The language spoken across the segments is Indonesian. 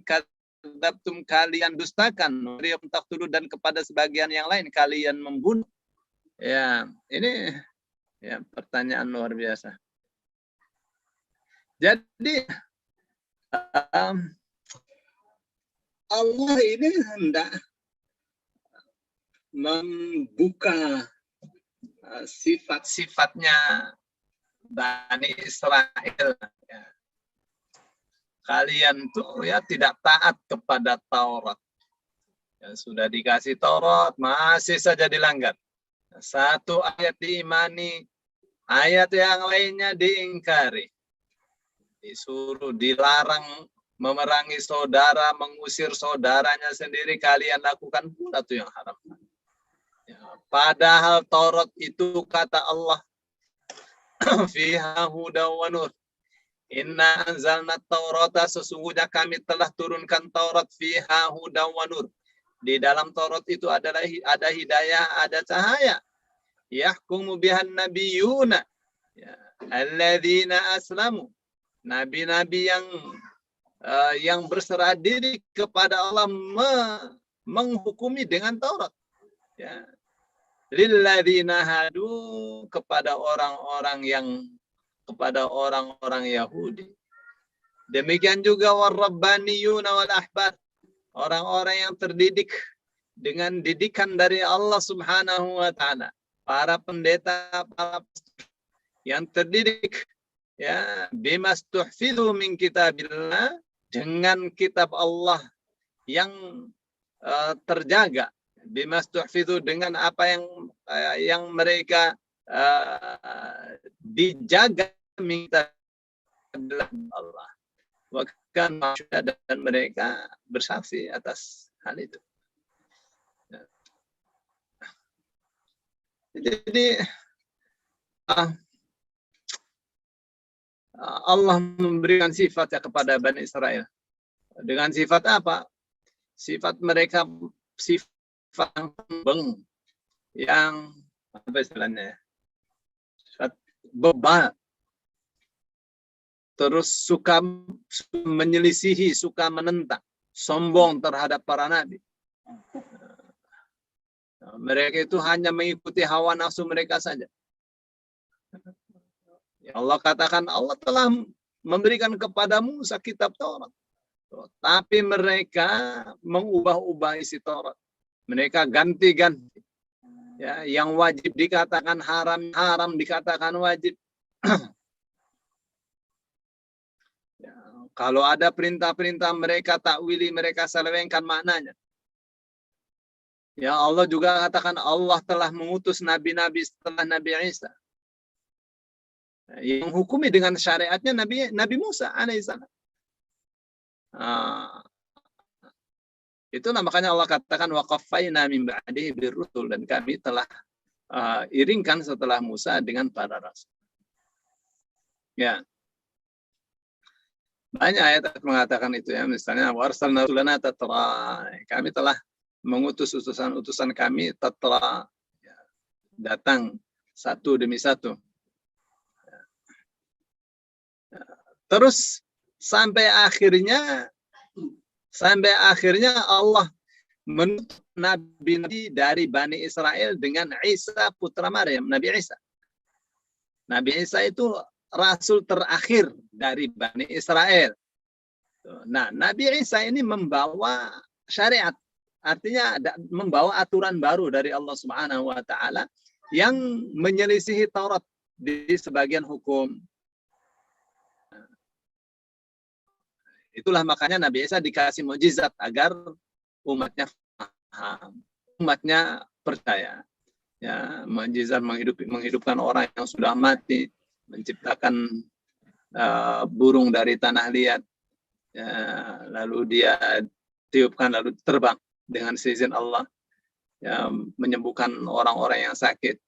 kadzabtum kalian dustakan, dan kepada sebagian yang lain kalian membunuh. Ya, ini ya pertanyaan luar biasa. Jadi Allah ini hendak membuka sifat-sifatnya Bani Israel. Ya. Kalian tuh ya tidak taat kepada Taurat. Ya, sudah dikasih Taurat, masih saja dilanggar. Satu ayat diimani, ayat yang lainnya diingkari. Disuruh, dilarang memerangi saudara, mengusir saudaranya sendiri, kalian lakukan pula itu yang haram. Ya, padahal Taurat itu kata Allah, fiha huda wa nur. Inna anzalna Taurata, sesungguhnya kami telah turunkan Taurat, fiha huda wa nur. Di dalam Taurat itu adalah ada hidayah, ada cahaya. Yahkumu bihan nabiyuna, ya, alladzina aslamu. Nabi-nabi yang berserah diri kepada Allah menghukumi dengan Taurat. Ya. Lilladzina hadu, kepada orang-orang Yahudi. Demikian juga warabbaniyuna wal ahbar, orang-orang yang terdidik dengan didikan dari Allah Subhanahu wa taala. Para pendeta, para yang terdidik ya bimastuhfidhu min kitabillah, dengan kitab Allah yang terjaga. Bimastuhfidhu, dengan apa yang mereka dijaga minta Allah. Bahkan dan mereka bersaksi atas hal itu. Jadi Allah memberikan sifatnya kepada Bani Israel. Dengan sifat apa? Sifat mereka sifat yang yang apa istilahnya? Sifat bebal. Terus suka menyelisihi, suka menentang, sombong terhadap para nabi. Mereka itu hanya mengikuti hawa nafsu mereka saja. Allah katakan, Allah telah memberikan kepada Musa kitab Taurat. Tapi mereka mengubah-ubah isi Taurat. Mereka ganti-ganti. Ya, yang wajib dikatakan haram, haram dikatakan wajib. Ya, kalau ada perintah-perintah mereka takwili, mereka selewengkan maknanya. Ya, Allah juga katakan Allah telah mengutus nabi-nabi setelah Nabi Isa. Yang menghukumi dengan syariatnya Nabi Musa alaihissalam. Itulah makanya Allah katakan wa qaffayna min ba'dihi birrusul, dan kami telah iringkan setelah Musa dengan para rasul. Ya. Banyak ayat mengatakan itu ya, misalnya warsalna rusulana tatra, kami telah mengutus utusan-utusan kami tatra, ya, datang satu demi satu. Terus sampai akhirnya Allah menutup nabi-nabi dari Bani Israel dengan Isa putra Maryam, Nabi Isa. Nabi Isa itu rasul terakhir dari Bani Israel. Nah, Nabi Isa ini membawa syariat, artinya membawa aturan baru dari Allah Subhanahu wa taala yang menyelisihi Taurat di sebagian hukum. Itulah makanya Nabi Isa dikasih mukjizat agar umatnya paham, umatnya percaya. Ya, mukjizat menghidupkan orang yang sudah mati, menciptakan burung dari tanah liat, ya, lalu dia tiupkan lalu terbang dengan seizin Allah, ya, menyembuhkan orang-orang yang sakit,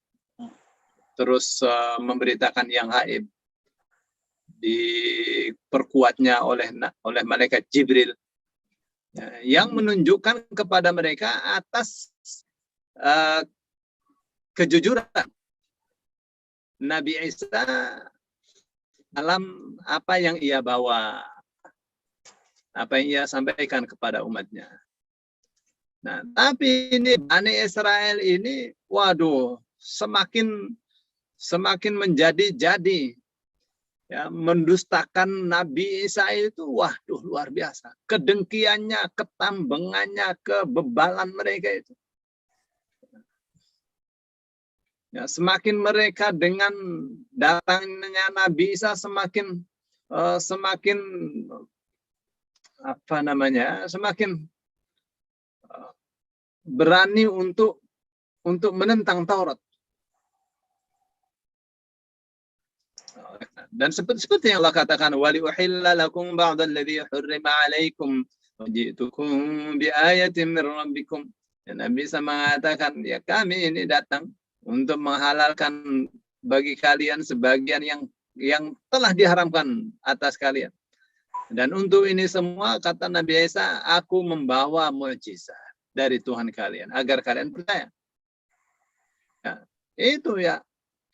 terus memberitakan yang gaib, diperkuatnya oleh malaikat Jibril, ya, yang menunjukkan kepada mereka atas kejujuran Nabi Isa dalam apa yang ia bawa. apa yang ia sampaikan kepada umatnya. Nah, tapi ini Bani Israel ini, waduh, semakin menjadi-jadi, ya, mendustakan Nabi Isa itu, waduh, luar biasa. Kedengkiannya, ketambengannya, kebebalan mereka itu. Ya, semakin mereka dengan datangnya Nabi Isa semakin apa namanya, semakin berani untuk menentang Taurat. Dan seperti yang Allah katakan, wali uhilla lakum ba'dalladzi hurrima 'alaikum wa ji'tukum bi ayatin min rabbikum. Dan Nabi Isa mengatakan, ya kami ini datang untuk menghalalkan bagi kalian sebagian yang telah diharamkan atas kalian. Dan untuk ini semua, kata Nabi Isa, aku membawa mukjizat dari Tuhan kalian agar kalian percaya. Ya, itu ya,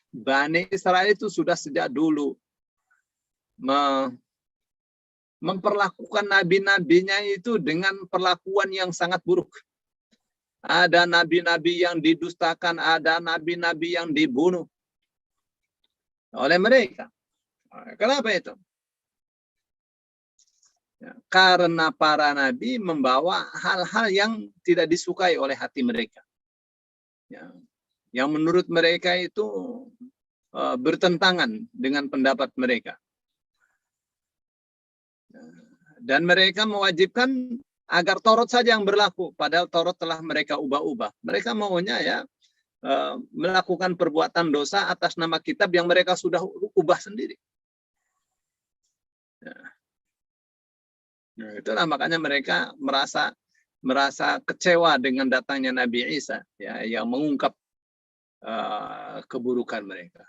Bani Israel itu sudah sejak dulu memperlakukan nabi-nabinya itu dengan perlakuan yang sangat buruk. Ada nabi-nabi yang didustakan, ada nabi-nabi yang dibunuh oleh mereka. Kenapa itu? Ya, karena para nabi membawa hal-hal yang tidak disukai oleh hati mereka. Ya, yang menurut mereka itu bertentangan dengan pendapat mereka. Dan mereka mewajibkan agar Taurat saja yang berlaku, padahal Taurat telah mereka ubah-ubah. Mereka maunya ya melakukan perbuatan dosa atas nama kitab yang mereka sudah ubah sendiri. Nah, itulah makanya mereka merasa kecewa dengan datangnya Nabi Isa, ya, yang mengungkap keburukan mereka.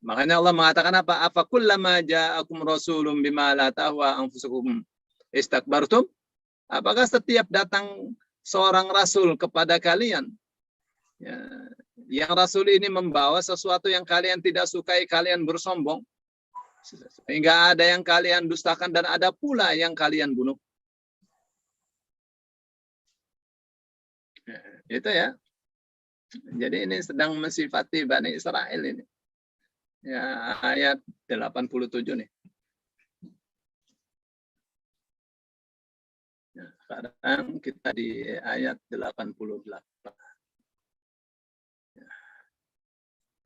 Makanya Allah mengatakan apa? Afa kullama ja'akum rasulun bima la tahwa anfusukum istakbartum? Apakah setiap datang seorang rasul kepada kalian, ya, yang rasul ini membawa sesuatu yang kalian tidak sukai, kalian bersombong, sehingga ada yang kalian dustakan dan ada pula yang kalian bunuh. Itu ya. Jadi ini sedang mensifati Bani Israel ini. Ya, ayat 87 nih. Ya, sekarang kita di ayat 88. Ya.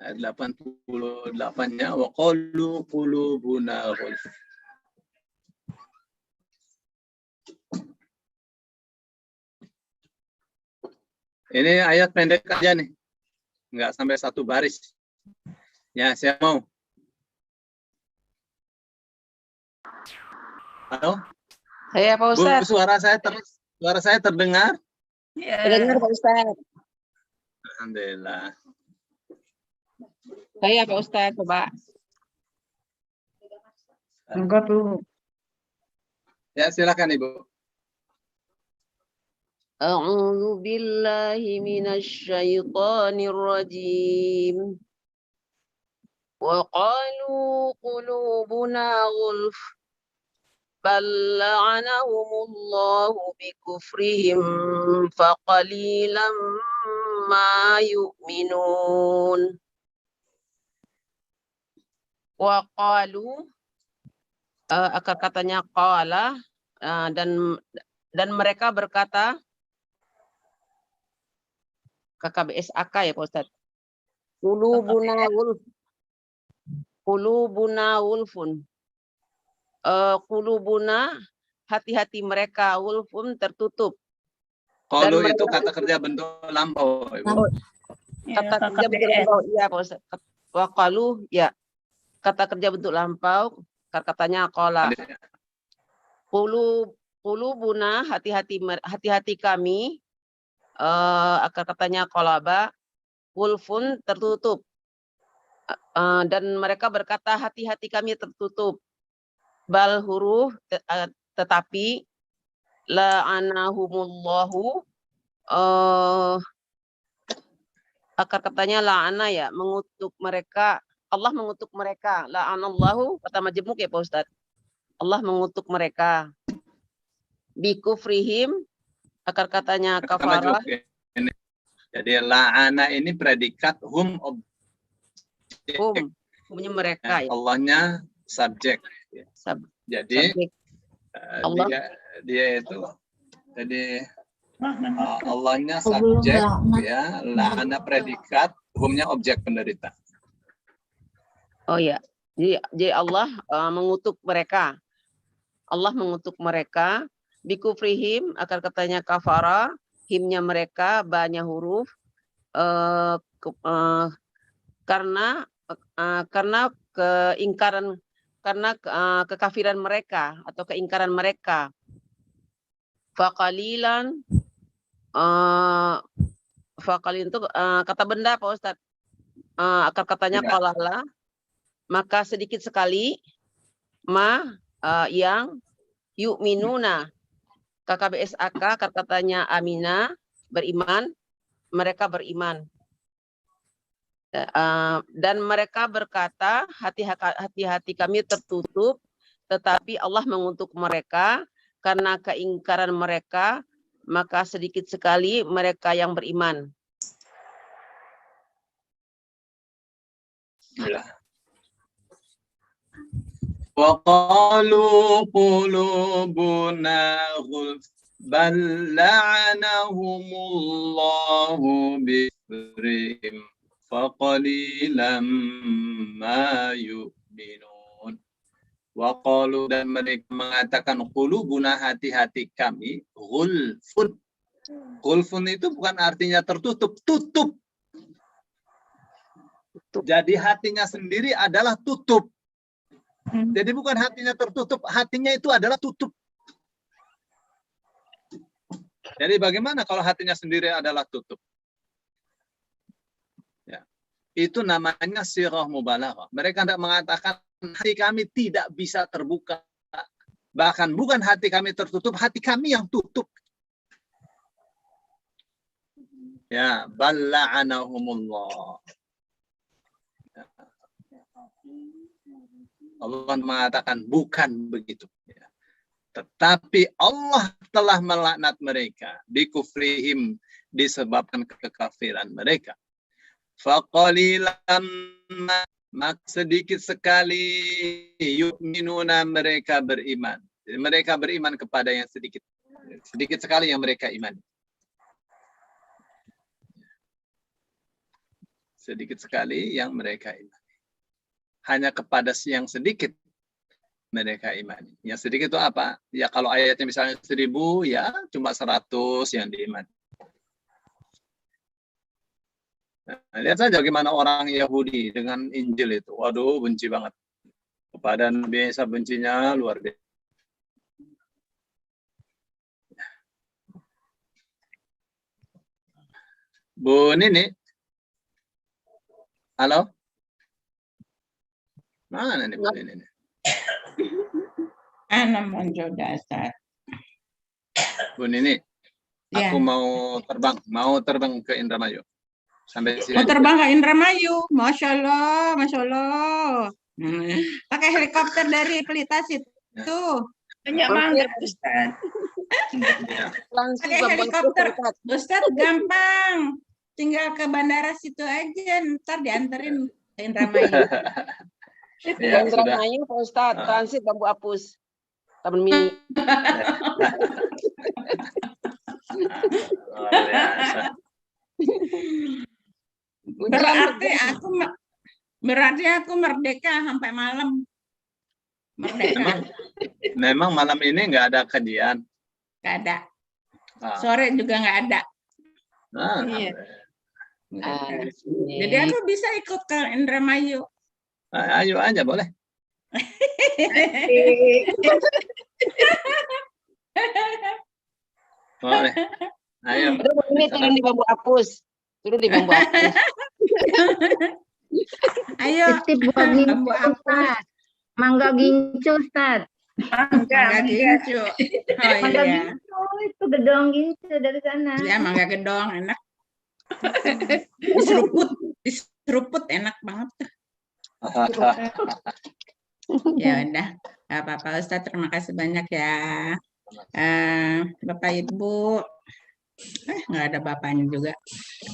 Ayat 88-nya wa qalu qulubuna ghulf. Ini ayat pendek aja nih. Enggak sampai satu baris. Ya, saya mau. Halo? Saya Pak Bu, Ustadz. suara saya terdengar? Ya. Terdengar Pak Ustadz. Alhamdulillah. Saya Pak Ustadz, coba. Enggak tuh. Ya, silakan Ibu. A'udzu billahi minasy syaithanir rajim. Wa qalu qulubuna ghulf bal la'anahumullahu bikufrihim faqalilan ma yu'minun. Wa qalu, akar katanya qala, dan mereka berkata, KKBS AK ya Pak Ustadz. Qulubuna wulfun. Qulubuna, hati-hati mereka, wulfun, tertutup. Qalu itu kata kerja bentuk lampau, Ibu. Kata kerja bentuk lampau, iya Pak Ustadz. Wa qalu, ya. Kata kerja bentuk lampau, katanya qala. Qulubuna, hati-hati kami, akar katanya qalaba, wulfun, tertutup. Dan mereka berkata hati-hati kami tertutup. Bal huruf, tetapi la'anahumullahu, akar katanya la'ana ya, mengutuk mereka Allah mengutuk mereka. La'anallahu kata majemuk ya Pak Ustadz. Allah mengutuk mereka. Bikufrihim akar katanya Kata majemuk kafarah. ini. Jadi la'ana ini predikat hum objek. Humnya mereka ya. Allahnya subjek. Jadi Subjek. Allah. dia itu jadi Allahnya subjek ya, la'ana predikat, humnya objek penderita. Oh ya. Jadi Allah mengutuk mereka. Allah mengutuk mereka bikufrihim akar katanya kafara, himnya mereka banyak huruf karena keingkaran karena kekafiran mereka atau keingkaran mereka. Faqalilan faqalin itu kata benda Pak Ustadz. Akar katanya qalala, maka sedikit sekali yang yu'minuna KKBSAK akar katanya amina beriman, mereka beriman. Dan mereka berkata hati-hati kami tertutup, tetapi Allah mengutuk mereka karena keingkaran mereka, maka sedikit sekali mereka yang beriman. Wa qalu qulubuna ghulf bal la'anahumullahu bikufrihim faqalilan ma yu'minun. Wa qalu dan mereka mengatakan qulubuna hati-hati kami ghulfun. Ghulfun itu bukan artinya tertutup, tutup. Jadi hatinya sendiri adalah tutup. Jadi bukan hatinya tertutup, hatinya itu adalah tutup. Jadi bagaimana kalau hatinya sendiri adalah tutup? Ya. Itu namanya sirah mubalaghah. Mereka tidak mengatakan hati kami tidak bisa terbuka. Bahkan bukan hati kami tertutup, hati kami yang tutup. Ya, balla'anahumullah. Allah mengatakan bukan begitu. Tetapi Allah telah melaknat mereka bikufrihim disebabkan kekafiran mereka. Faqalilan sedikit sekali yu'minuna mereka beriman. Mereka beriman kepada yang sedikit. Sedikit sekali yang mereka imani. Sedikit sekali yang mereka imani. Hanya kepada yang sedikit mereka imani. Yang sedikit itu apa? Ya kalau ayatnya misalnya 1000, ya cuma 100 yang diimani. Nah, lihat saja bagaimana orang Yahudi dengan Injil itu. Waduh, benci banget. Kepada Nabi Isa bencinya luar biasa. Bu Nini. Halo? Mana nih Bu Nini? Ana muncul dasar. Bu Nini, aku mau terbang ke Indramayu. Sampai sini. Mau terbang ke Indramayu, Masya Allah, Masya Allah. Pakai helikopter dari Pelita situ. Banyak banget, Ustaz. Pakai helikopter, Ustaz gampang. Tinggal ke bandara situ aja, ntar dianterin ke Indramayu. Ya, Indramayu Pak Ustadz, transit Bambu Apus. Taman Mini. Berarti aku merdeka sampai malam. Merdeka. Memang malam ini nggak ada kajian. Nggak ada. Sore juga nggak ada. Iya. Jadi aku bisa ikut ke Indramayu. Ayo aja boleh. Boleh. Ayo. Ini turun di Bambu Apus. Turun di Bambu Apus. Ayo. Bambu Apus. Mangga gincu, Ustaz. Mangga gincu. Oh Mangga iya. gincu itu gedong gincu dari sana. Ya, mangga gedong enak. Diseruput enak banget. Ya udah, nggak apa-apa Ustadz. Terima kasih banyak ya. Bapak Ibu, nggak ada bapaknya juga.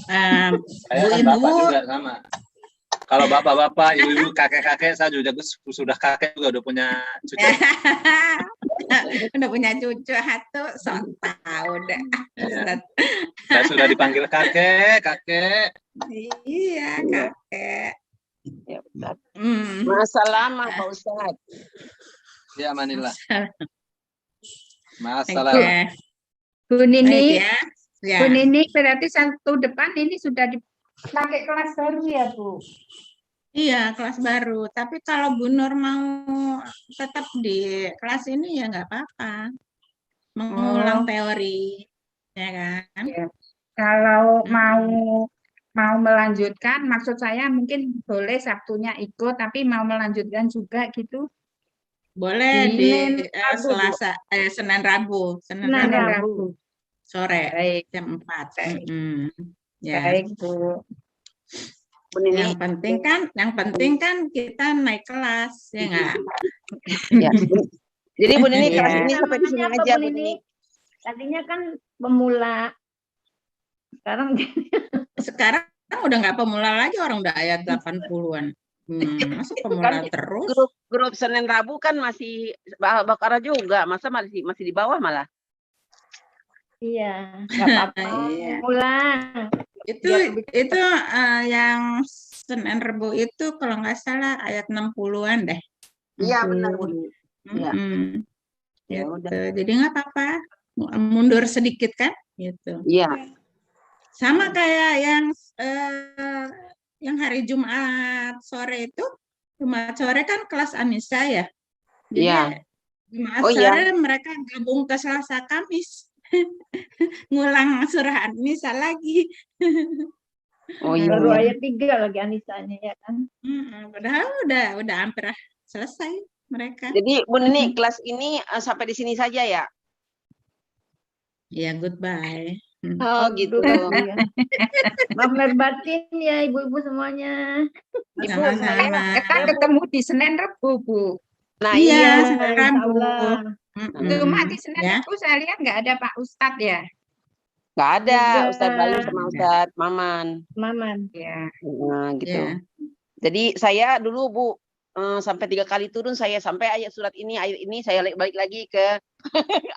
Saya Bu kan Ibu, bapak juga sama. Kalau bapak-bapak, ibu-ibu, kakek-kakek, saya juga sudah kakek juga udah punya cucu. udah punya cucu satu, sok tahu deh. Ya. Saya sudah dipanggil kakek. Iya, kakek. Ya, Ustaz. Masalah Pak Ustaz. Ya, Manila. Oke. Masalah. Bu Nini, Baik ya. Bu Nini berarti satu depan ini sudah dipakai kelas baru ya Bu? Iya, kelas baru. Tapi kalau Bu Nur mau tetap di kelas ini ya nggak apa-apa. Mengulang teori, ya kan? Ya. Kalau mau melanjutkan, maksud saya mungkin boleh Sabtunya ikut, tapi mau melanjutkan juga gitu. Boleh di Rabu, Bu. Senin Rabu. Senin Rabu. Sore Baik. jam 4. Baik. Ya. Baik Bu. Yang penting kan kita naik kelas, ya nggak? Ya. Jadi Bu Nini Iya. kelas ini sampai di sini Namanya apa, aja Bu Bu Nini? Nini. Tadinya kan pemula. Sekarang udah nggak pemula lagi, orang udah ayat 80-an. Masa pemula Kan terus? Grup Senin Rabu kan masih Bakara juga, masa masih di bawah malah. Iya, nggak apa-apa. Iya. Ulang. Itu yang Senin Rabu itu kalau nggak salah ayat 60-an deh. Iya benar Bu Nini. Iya. Ya Gitu. udah. Jadi nggak apa-apa, mundur sedikit kan? Gitu. Iya. Sama kayak yang hari Jumat sore itu, Jumat sore kan kelas Anissa ya. Jadi Iya. Jumat Oh, iya. sore mereka gabung ke Selasa Kamis. Ngulang surah Anissa lagi. Oh iya. Baru ayat 3 lagi Anisanya ya kan. Padahal udah hampir selesai mereka. Jadi Bu Nini kelas ini sampai di sini saja ya? Ya, goodbye. Oh gitu. Iya. Maaf lahir batin ya ibu-ibu semuanya. Sama-sama. Kita ketemu di Senin Rabu, Bu. Nah Iya, iya. Rabu. Cuma di Senin Ya. Rabu saya lihat nggak ada Pak Ustadz ya. Nggak ada Juga. Ustadz Bayu sama Ustadz Maman. Maman. Ya. Nah gitu. Ya. Jadi saya dulu Bu sampai 3 kali turun, saya sampai ayat ini saya balik lagi ke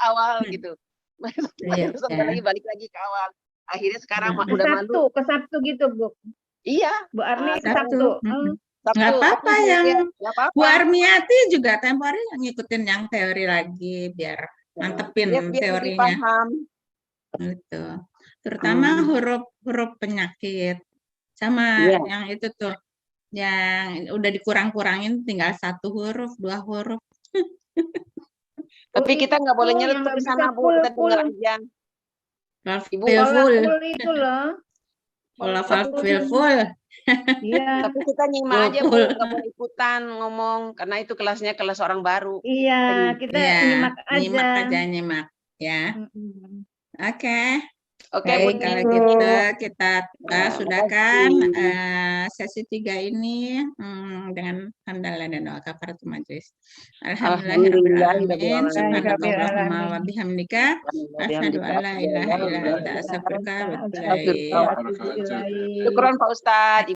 awal gitu. Iya, Sampai balik lagi ke awal. Akhirnya sekarang udah malu. Ke Sabtu gitu, Bu. Iya. Bu Armi ke Sabtu. Sabtu. Nggak apa-apa yang Nggak apa-apa. Bu Armiati juga tempo hari ngikutin yang teori lagi biar mantepin Biar lebih teorinya. paham. Gitu. Terutama huruf penyakit. Sama Iya. yang itu tuh. Yang udah dikurang-kurangin tinggal 1 huruf, 2 huruf. Tapi kita nggak boleh Yang nyeletuk nggak ke sana bisa Bu, kita full. dengar aja. Ibu, Full. Itu loh. Kalau full. Iya. Tapi kita nyimak aja Bu, nggak boleh ikutan ngomong karena itu kelasnya kelas orang baru. Iya, kita Ya, nyimak aja. nyimak ya. Oke. Oke Baik, Bu. kalau gitu kita sudahkan sesi 3 ini dengan hamdalah dan doa kafaratul majelis. Alhamdulillahirabbil alamin. Subhanakallahumma wa bihamdika asyhadu an la ilaha illa anta astaghfiruka wa atubu ilaik. Syukron Pak Ustadz.